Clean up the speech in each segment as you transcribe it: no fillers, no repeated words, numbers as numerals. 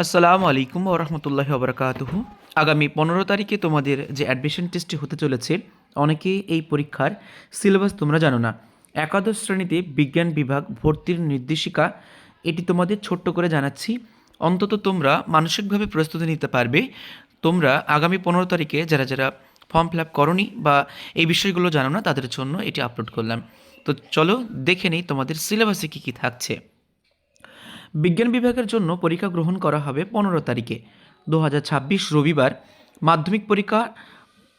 আসসালামু আলাইকুম ওয়া রাহমাতুল্লাহি ওয়া বারাকাতুহু। আগামী 15 তারিখে তোমাদের যে অ্যাডমিশন টেস্টটি হতে চলেছে, অনেকেই এই পরীক্ষার সিলেবাস তোমরা জানো না। একাদশ শ্রেণীতে বিজ্ঞান বিভাগ ভর্তির নির্দেশিকা এটি তোমাদের ছোট্ট করে জানাচ্ছি। অন্তত তোমরা মানসিকভাবে প্রস্তুতি নিতে পারবে। তোমরা আগামী 15 তারিখে যারা যারা ফর্ম ফিল আপ করনি বা এই বিষয়গুলো জানো না, তাদের জন্য এটি আপলোড করলাম। তো চলো দেখে নিই তোমাদের সিলেবাসে কী কী থাকছে। বিজ্ঞান বিভাগের জন্য পরীক্ষা গ্রহণ করা হবে 15 তারিখে 2026 রবিবার। মাধ্যমিক পরীক্ষা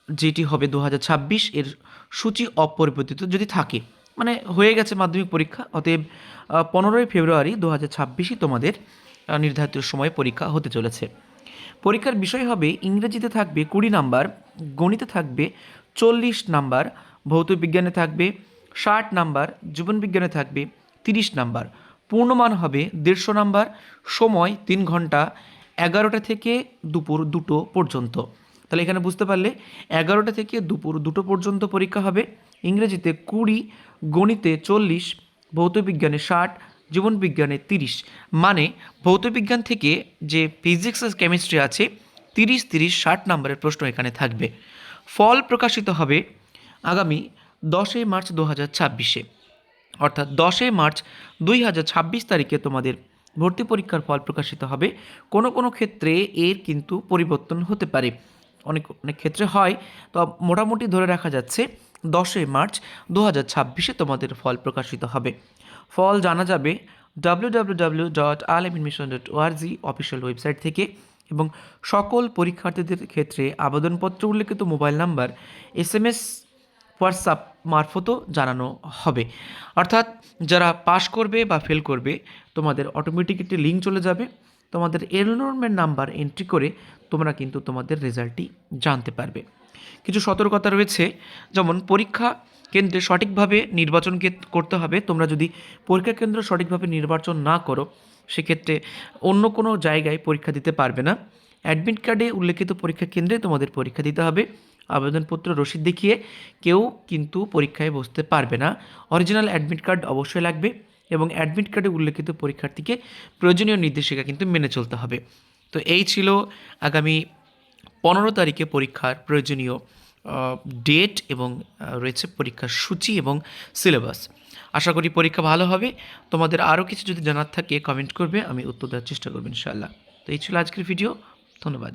যেটি হবে 2026 এর সূচি অপরিবর্তিত যদি থাকে, মানে হয়ে গেছে মাধ্যমিক পরীক্ষা, অতএব 15 ফেব্রুয়ারি 2026ই তোমাদের নির্ধারিত সময়ে পরীক্ষা হতে চলেছে। পরীক্ষার বিষয় হবে ইংরেজিতে থাকবে 20 নাম্বার, গণিতে থাকবে 40 নাম্বার, ভৌত বিজ্ঞানে থাকবে 60 নাম্বার, জীবনবিজ্ঞানে থাকবে 30 নাম্বার। পূর্ণমান হবে 150 নাম্বার। সময় 3 ঘন্টা, 11টা থেকে দুপুর 2টো পর্যন্ত। তাহলে এখানে বুঝতে পারলে 11টা থেকে দুপুর 2টো পর্যন্ত পরীক্ষা হবে। ইংরেজিতে 20, গণিতে 40, ভৌতবিজ্ঞানে 60, জীবনবিজ্ঞানে 30। মানে ভৌতবিজ্ঞান থেকে যে ফিজিক্স আর কেমিস্ট্রি আছে 30, 30, 60 নাম্বারের প্রশ্ন এখানে থাকবে। ফল প্রকাশিত হবে আগামী 10 মার্চ 2026-এ, অর্থাৎ 10 মার্চ 2026 তারিখে তোমাদের ভর্তি পরীক্ষার ফল প্রকাশিত হবে। কোনো কোনো ক্ষেত্রে এর কিন্তু পরিবর্তন হতে পারে, অনেক অনেক ক্ষেত্রে হয়। তো মোটামুটি ধরে রাখা যাচ্ছে 10 মার্চ 2026-এ তোমাদের ফল প্রকাশিত হবে। ফল জানা যাবে www.alaminmission.org অফিসিয়াল ওয়েবসাইট থেকে, এবং সকল পরীক্ষার্থীদের ক্ষেত্রে আবেদনপত্র উল্লেখিত মোবাইল নাম্বার SMS হোয়াটসঅ্যাপ মারফতও জানানো হবে। অর্থাৎ যারা পাস করবে বা ফেল করবে, তোমাদের অটোমেটিক একটি লিঙ্ক চলে যাবে, তোমাদের এনরোলমেন্ট নাম্বার এন্ট্রি করে তোমরা কিন্তু তোমাদের রেজাল্টটি জানতে পারবে। কিছু সতর্কতা রয়েছে, যেমন পরীক্ষা কেন্দ্রে সঠিকভাবে নির্বাচন করতে হবে। তোমরা যদি পরীক্ষা কেন্দ্র সঠিকভাবে নির্বাচন না করো, সেক্ষেত্রে অন্য কোনো জায়গায় পরীক্ষা দিতে পারবে না। অ্যাডমিট কার্ডে উল্লেখিত পরীক্ষা কেন্দ্রে তোমাদের পরীক্ষা দিতে হবে। আবেদনপত্র রসিদ দেখিয়ে কেউ কিন্তু পরীক্ষায় বসতে পারবে না। অরিজিনাল অ্যাডমিট কার্ড অবশ্যই লাগবে, এবং অ্যাডমিট কার্ডে উল্লেখিত পরীক্ষার্থীকে প্রয়োজনীয় নির্দেশিকা কিন্তু মেনে চলতে হবে। তো এই ছিল আগামী 15 তারিখে পরীক্ষার প্রয়োজনীয় ডেট, এবং রয়েছে পরীক্ষার সূচি এবং সিলেবাস। আশা করি পরীক্ষা ভালো হবে। তোমাদের আরও কিছু যদি জানার থাকে কমেন্ট করবে, আমি উত্তর দেওয়ার চেষ্টা করব ইনশাআল্লাহ। তো এই ছিল আজকের ভিডিও। ধন্যবাদ।